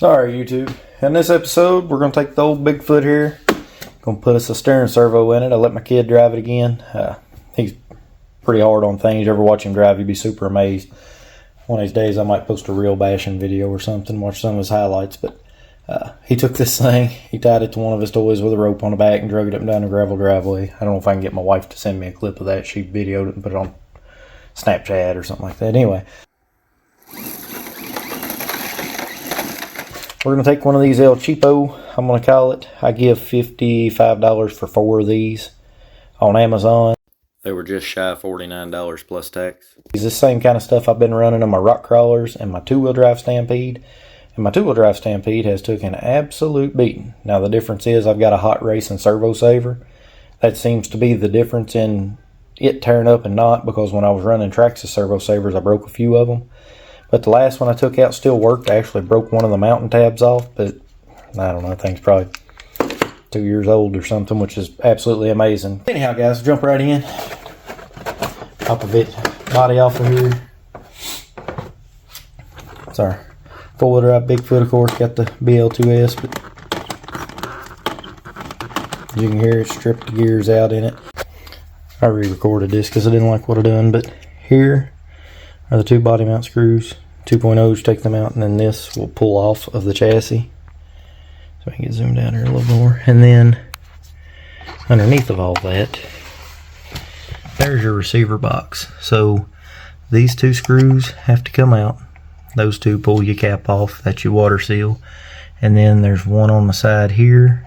Alright YouTube, in this episode we're going to take the old Bigfoot here, going to put us a steering servo in it. I let my kid drive it again. He's pretty hard on things. You ever watch him drive, you'd be super amazed. One of these days I might post a real bashing video or something, watch some of his highlights. But he took this thing, he tied it to one of his toys with a rope on the back and drug it up and down the gravel driveway. I don't know if I can get my wife to send me a clip of that. She videoed it and put it on Snapchat or something like that. Anyway, we're going to take one of these El Cheapo, I'm going to call it. I give $55 for 4 of these on Amazon. They were just shy of $49 plus tax. It's the same kind of stuff I've been running on my rock crawlers and my two-wheel drive Stampede. And my two-wheel drive Stampede has took an absolute beating. Now the difference is I've got a hot racing servo saver. That seems to be the difference in it tearing up and not, because when I was running Traxxas servo savers I broke a few of them. But the last one I took out still worked. I actually broke one of the mountain tabs off, but I don't know, that thing's probably 2 years old or something, which is absolutely amazing. Anyhow guys, jump right in. Pop a bit body off of here. It's our four-wheel drive Bigfoot, of course, got the BL2S, but you can hear it stripped the gears out in it. I re-recorded this because I didn't like what I done, but here are the two body mount screws. 2.0s, take them out, and then this will pull off of the chassis. So I can get zoomed out here a little more. And then underneath of all that, there's your receiver box. So these two screws have to come out. Those two pull your cap off. That's your water seal. And then there's one on the side here.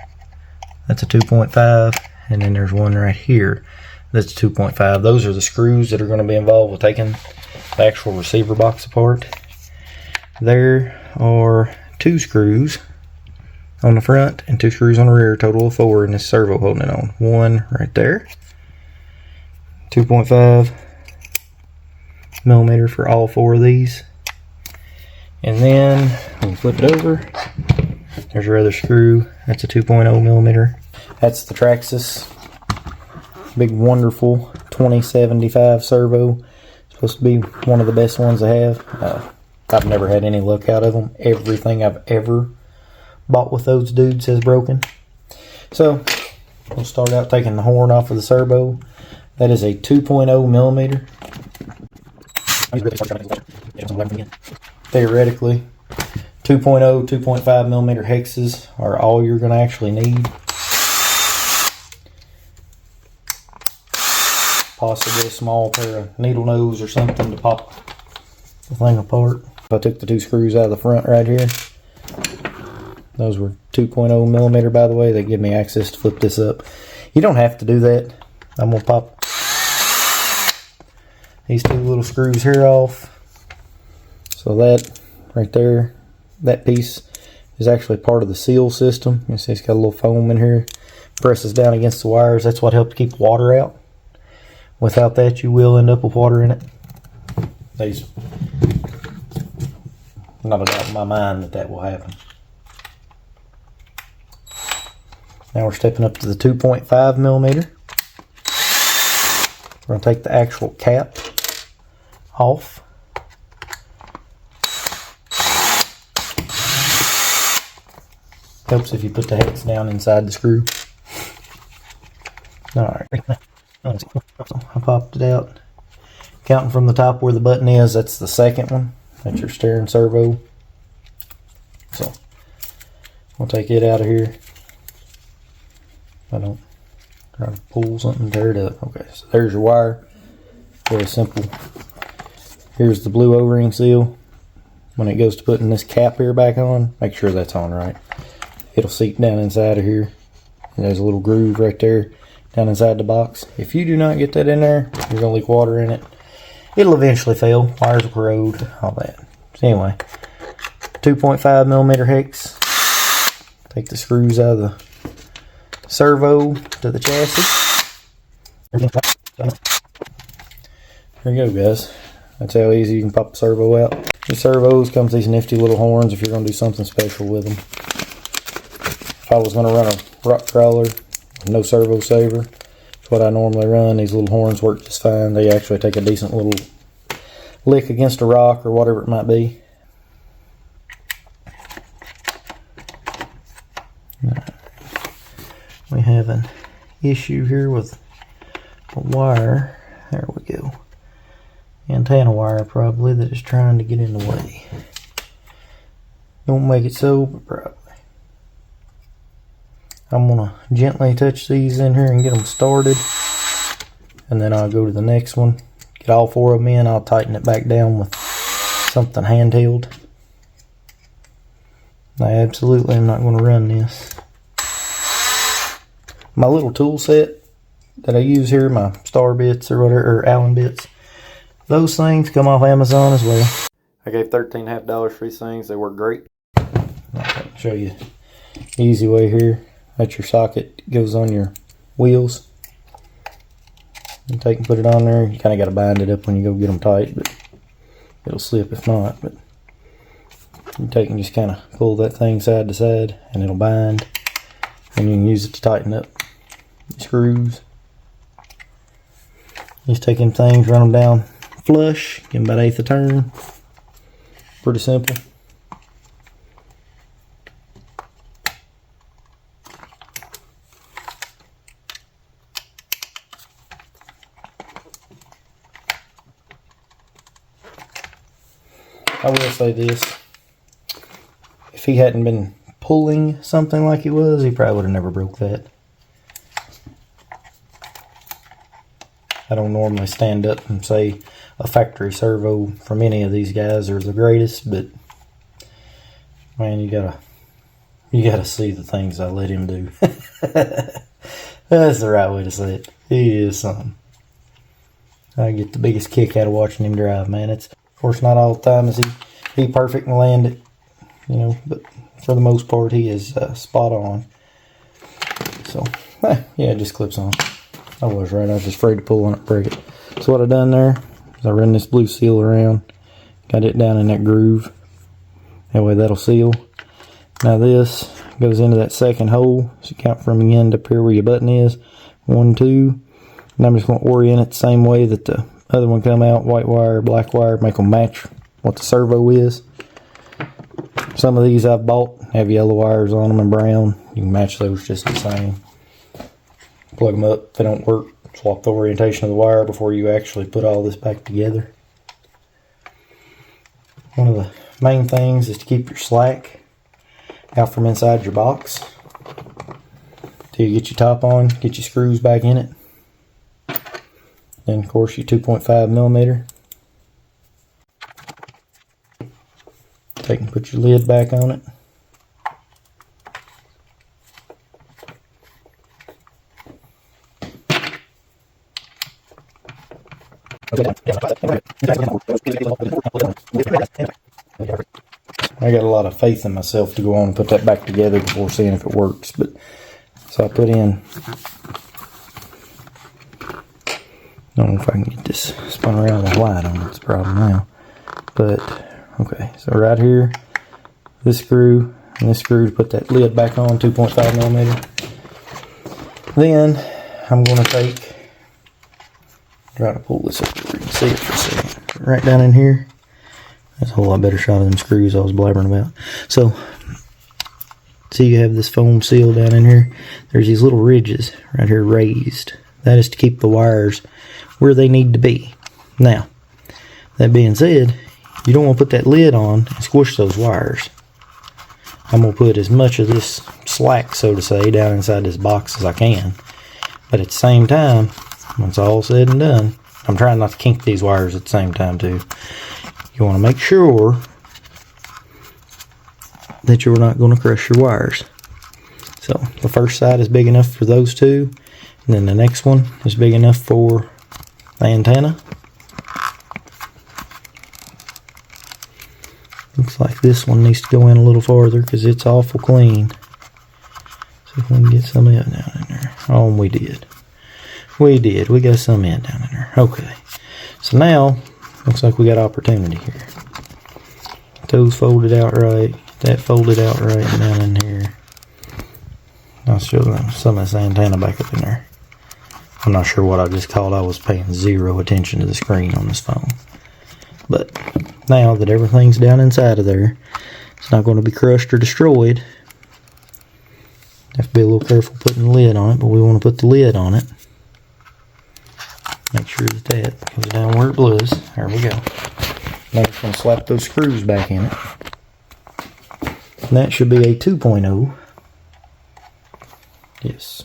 That's a 2.5. And then there's one right here. That's 2.5. Those are the screws that are going to be involved with taking the actual receiver box apart. There are 2 screws on the front and 2 screws on the rear, total of 4, and this servo holding it on. One right there, 2.5 millimeter for all 4 of these. And then when you flip it over, there's your other screw. That's a 2.0 millimeter. That's the Traxxas big wonderful 2075 servo. Supposed to be one of the best ones I have. I've never had any luck out of them. Everything I've ever bought with those dudes has broken. So we'll start out taking the horn off of the servo. That is a 2.0 millimeter. Theoretically, 2.0, 2.5 millimeter hexes are all you're going to actually need. Possibly a small pair of needle nose or something to pop the thing apart. I took the 2 screws out of the front right here. Those were 2.0 millimeter, by the way. They give me access to flip this up. You don't have to do that. I'm going to pop these 2 little screws here off. So that right there, that piece is actually part of the seal system. You see it's got a little foam in here. Presses down against the wires. That's what helps keep water out. Without that, you will end up with water in it. There's not a doubt in my mind that that will happen. Now we're stepping up to the 2.5 millimeter. We're going to take the actual cap off. Helps if you put the hex down inside the screw. Alright. I popped it out. Counting from the top where the button is, that's the second one. That's your steering servo. So we'll take it out of here. I don't try to pull something, tear it up. Okay, so there's your wire. Very simple. Here's the blue O-ring seal. When it goes to putting this cap here back on, make sure that's on right. It'll seat down inside of here. And there's a little groove right there down inside the box. If you do not get that in there, you're going to leak water in it. It'll eventually fail. Wires will corrode, all that. So anyway, 2.5 millimeter hex. Take the screws out of the servo to the chassis. There you go, guys. That's how easy you can pop the servo out. These servos comes these nifty little horns if you're going to do something special with them. If I was going to run a rock crawler, no servo saver, that's what I normally run. These little horns work just fine. They actually take a decent little lick against a rock or whatever it might be. have an issue here with a wire. There we go. Antenna wire probably that is trying to get in the way. Don't make it so, but probably. I'm going to gently touch these in here and get them started. And then I'll go to the next one. Get all 4 of them in. I'll tighten it back down with something handheld. I absolutely am not going to run this. My little tool set that I use here, my star bits or whatever, or Allen bits, those things come off Amazon as well. I gave $13.50 for these things. They work great. I'll show you the easy way here. That's your socket. It goes on your wheels. You take and put it on there. You kind of got to bind it up when you go get them tight, but it'll slip if not. But you take and just kind of pull that thing side to side, and it'll bind. And you can use it to tighten up the screws. Just take them things, run them down flush, give them about 1/8 a turn. Pretty simple. I will say this, if he hadn't been pulling something like he was, he probably would have never broke that. I don't normally stand up and say a factory servo from any of these guys are the greatest, but man, you gotta see the things I let him do. That's the right way to say it. He is something. I get the biggest kick out of watching him drive, man. It's, of course, not all the time is he perfect and land it, you know, but for the most part he is spot on. So yeah, it just clips on. I was right, I was just afraid to pull on it and break it. So what I done there is I run this blue seal around, got it down in that groove, that way that'll seal. Now this goes into that second hole, so you count from the end up here where your button is, 1, 2, and I'm just going to orient it the same way that the other one come out, white wire, black wire, make them match what the servo is. Some of these I've bought have yellow wires on them and brown. You can match those just the same. Plug them up. If they don't work, swap the orientation of the wire before you actually put all this back together. One of the main things is to keep your slack out from inside your box till you get your top on, get your screws back in it. Then of course your 2.5 millimeter. Take and put your lid back on it. I got a lot of faith in myself to go on and put that back together before seeing if it works. But so I put in, I don't know if I can get this spun around with light on, it's a problem now. But okay, so right here, this screw and this screw to put that lid back on, 2.5 millimeter. Then I'm going to try to pull this up where you can see it for a second. Right down in here, that's a whole lot better shot of them screws I was blabbering about. So, see you have this foam seal down in here. There's these little ridges right here raised. That is to keep the wires where they need to be. Now, that being said, you don't want to put that lid on and squish those wires. I'm going to put as much of this slack, so to say, down inside this box as I can. But at the same time, when it's all said and done, I'm trying not to kink these wires at the same time too. You want to make sure that you're not going to crush your wires. So the first side is big enough for those two, and then the next one is big enough for the antenna. Looks like this one needs to go in a little farther because it's awful clean. See if we can get some of it down in there. Oh, we did. We did. We got some in down in there. Okay. So now, looks like we got opportunity here. Those folded out right. That folded out right down in here. I'll show them some of this antenna back up in there. I'm not sure what I just called. I was paying zero attention to the screen on this phone. But now that everything's down inside of there, it's not going to be crushed or destroyed. Have to be a little careful putting the lid on it, but we want to put the lid on it. Make sure that that goes down where it was. There we go. Now we're going to slap those screws back in it. And that should be a 2.0. Yes.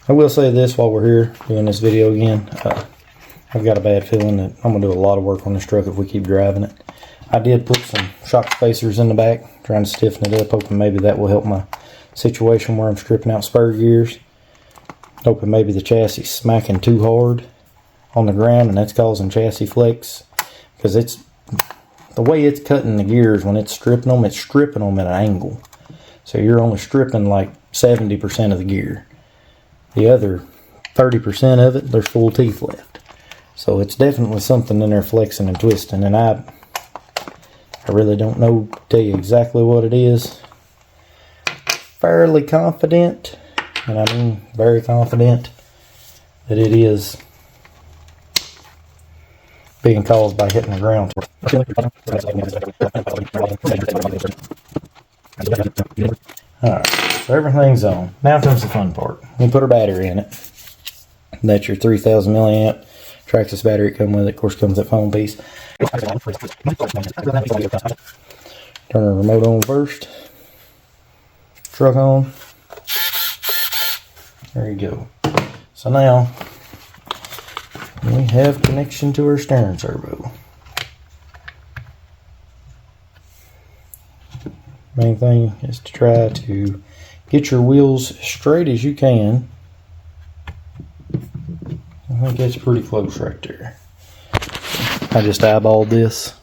I will say this while we're here doing this video again. I've got a bad feeling that I'm going to do a lot of work on this truck if we keep driving it. I did put some shock spacers in the back, trying to stiffen it up, hoping maybe that will help my situation where I'm stripping out spur gears. Hoping maybe the chassis is smacking too hard on the ground and that's causing chassis flex. Because it's the way it's cutting the gears when it's stripping them at an angle. So you're only stripping like 70% of the gear. The other 30% of it, there's full teeth left. So it's definitely something in there flexing and twisting, and I really don't know to tell you exactly what it is. Fairly confident, and I mean very confident, that it is being caused by hitting the ground. Alright, so everything's on. Now comes the fun part. We put our battery in it. That's your 3000 milliamp Traxxas battery come with it. Of course, comes that phone piece. Turn the remote on first. Truck on. There you go. So now we have connection to our steering servo. Main thing is to try to get your wheels straight as you can. I think that's pretty close right there. I just eyeballed this.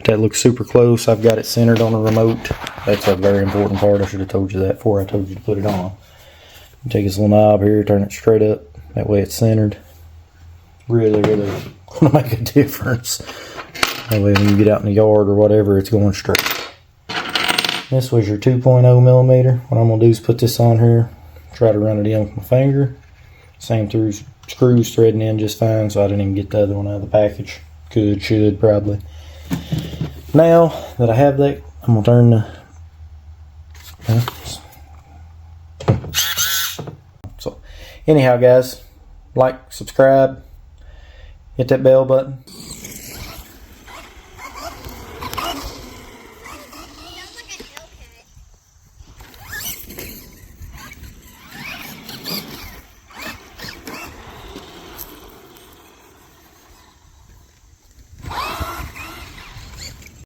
That looks super close. I've got it centered on the remote. That's a very important part. I should have told you that before I told you to put it on. Take this little knob here, turn it straight up. That way it's centered. Really, really going to make a difference. That way when you get out in the yard or whatever, it's going straight. This was your 2.0 millimeter. What I'm going to do is put this on here. Try to run it in with my finger. Same through screws threading in just fine, so I didn't even get the other one out of the package. Could, should, probably. Now that I have that, I'm going to turn the... So, anyhow guys, like, subscribe, hit that bell button.